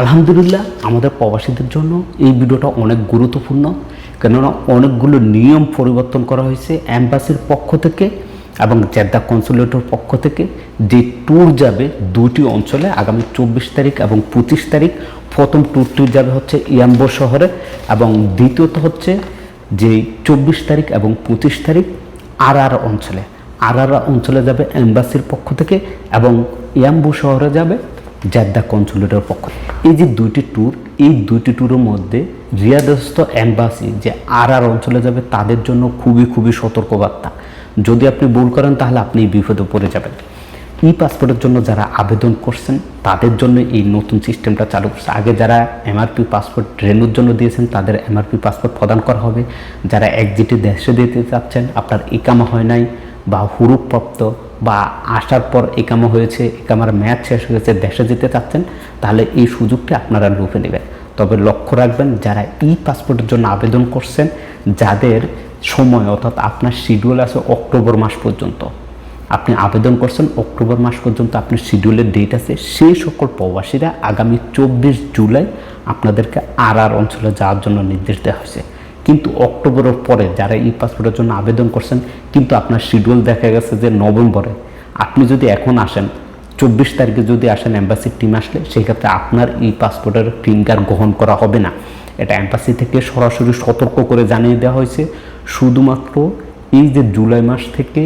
আলহামদুলিল্লাহ আমাদের প্রবাসীদের জন্য এই ভিডিওটা অনেক গুরুত্বপূর্ণ, কেননা অনেকগুলো নিয়ম পরিবর্তন করা হয়েছে এম্বাসির পক্ষ থেকে এবং জেদ্দা কনসুলেটের পক্ষ থেকে। যে ট্যুর যাবে দুটি অঞ্চলে আগামী 24 তারিখ এবং 25 তারিখ। প্রথম ট্যুরটি যাবে হচ্ছে ইয়াম্বো শহরে এবং দ্বিতীয়ত হচ্ছে যে 24 তারিখ এবং 25 তারিখ আরআর অঞ্চলে। আরআর অঞ্চলে যাবে এম্বাসির পক্ষ থেকে এবং ইয়াম্বো শহরে যাবে জেদ্দা কনসুলেটের পক্ষ। এই যে দুইটি ট্যুর, এই দুইটি ট্যুরের মধ্যে রিয়াদস্থ এম্বাসি যে আরআর অঞ্চলে যাবে তাদের জন্য খুবই সতর্কবার্তা। যদি আপনি ভুল করেন তাহলে আপনি বিপদে পড়ে যাবেন। ই পাসপোর্টের জন্য যারা আবেদন করছেন তাদের জন্য এই নতুন সিস্টেমটা চালু করছে। আগে যারা এমআরপি পাসপোর্ট রেনুর জন্য দিয়েছেন তাদের এমআরপি পাসপোর্ট প্রদান করা হবে। যারা একজিটে দেশে দিতে চাচ্ছেন, আপনার ইকামা হয় নাই বা হুরুপ্রাপ্ত বা আসার পর একামা হয়েছে, একামার মেয়াদ শেষ হয়েছে, দেশে যেতে চাচ্ছেন, তাহলে এই সুযোগটি আপনারা লুফে নেবেন। তবে লক্ষ্য রাখবেন যারা ই পাসপোর্টের জন্য আবেদন করছেন, যাদের সময় অর্থাৎ আপনার শিডিউল আছে অক্টোবর মাস পর্যন্ত, আপনি আবেদন করছেন অক্টোবর মাস পর্যন্ত আপনার শিডিউলের ডেট আছে, সেই সকল প্রবাসীরা আগামী 24 জুলাই আপনাদেরকে আরআর অঞ্চলে যাওয়ার জন্য নির্দেশ দেওয়া হয়েছে। কিন্তু অক্টোবরের পরে যারা ই পাসপোর্টের জন্য আবেদন করছেন, কিন্তু আপনার শিডিউল দেখা গেছে যে নভেম্বরে, আপনি যদি এখন আসেন 24 তারিখে যদি আসেন এম্বাসির টিম আসলে, সেক্ষেত্রে আপনার ই পাসপোর্টের ফিঙ্গার গ্রহণ করা হবে না। এটা এম্বাসি থেকে সরাসরি সতর্ক করে জানিয়ে দেওয়া হয়েছে। শুধুমাত্র এই যে জুলাই মাস থেকে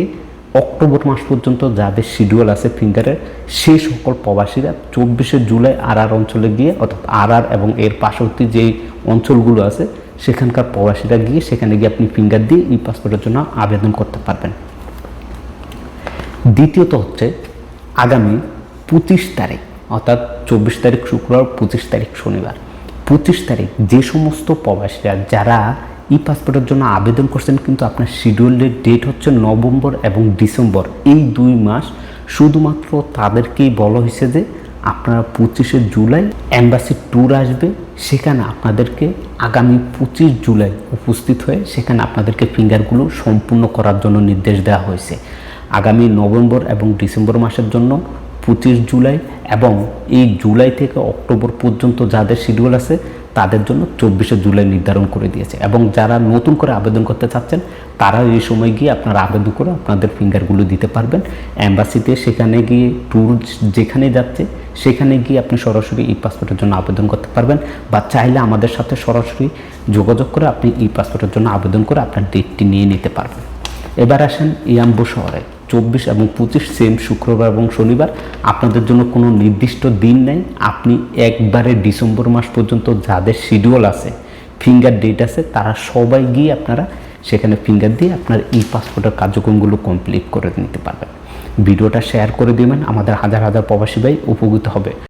অক্টোবর মাস পর্যন্ত যাদের শিডিউল আছে ফিঙ্গারের, সেই সকল প্রবাসীরা 24 জুলাই আরআর অঞ্চলে গিয়ে, অর্থাৎ আরআর এবং এর পার্শ্ববর্তী যেই অঞ্চলগুলো আছে সেখানকার প্রবাসীরা গিয়ে সেখানে গিয়ে আপনি ফিঙ্গার দিয়ে ই পাসপোর্টের জন্য আবেদন করতে পারবেন। দ্বিতীয়ত হচ্ছে আগামী 25 তারিখ, অর্থাৎ 24 তারিখ শুক্রবার, 25 তারিখ শনিবার। 25 তারিখ যে সমস্ত প্রবাসীরা যারা ই পাসপোর্টের জন্য আবেদন করছেন, কিন্তু আপনার শিডিউলের ডেট হচ্ছে নভেম্বর এবং ডিসেম্বর, এই 2 মাস শুধুমাত্র তাদেরকেই বলা হয়েছে যে আপনারা 25 জুলাই এম্বাসি ট্যুর আসবে, সেখানে আপনাদেরকে আগামী 25 জুলাই উপস্থিত হয়ে সেখানে আপনাদেরকে ফিঙ্গারগুলো সম্পূর্ণ করার জন্য নির্দেশ দেওয়া হয়েছে। আগামী নভেম্বর এবং ডিসেম্বর মাসের জন্য 25 জুলাই এবং এই জুলাই থেকে অক্টোবর পর্যন্ত যাদের শিডিউল আছে তাদের জন্য 24 জুলাই নির্ধারণ করে দিয়েছে। এবং যারা নতুন করে আবেদন করতে চাচ্ছেন তারা এই সময় গিয়ে আপনারা আবেদন করে আপনাদের ফিঙ্গারগুলো দিতে পারবেন এম্বাসিতে। সেখানে গিয়ে ট্যুর যেখানে যাচ্ছে সেখানে গিয়ে আপনি সরাসরি ই পাসপোর্টের জন্য আবেদন করতে পারবেন, বা চাইলে আমাদের সাথে সরাসরি যোগাযোগ করে আপনি ই পাসপোর্টের জন্য আবেদন করে আপনার ডেটটি নিয়ে নিতে পারবেন। এবার আসেন ইয়াম্বো শহরে 24 এবং 25 সেম শুক্রবার এবং শনিবার। আপনাদের জন্য কোনো নির্দিষ্ট দিন নেই, আপনি একবারে ডিসেম্বর মাস পর্যন্ত যাদের শিডিউল আছে ফিঙ্গার ডেট আছে তারা সবাই গিয়ে আপনারা সেখানে ফিঙ্গার দিয়ে আপনার ই পাসপোর্টের কার্যক্রমগুলো কমপ্লিট করে নিতে পারবেন। ভিডিওটা শেয়ার করে দেবেন, আমাদের হাজার প্রবাসী ভাই উপকৃত হবে।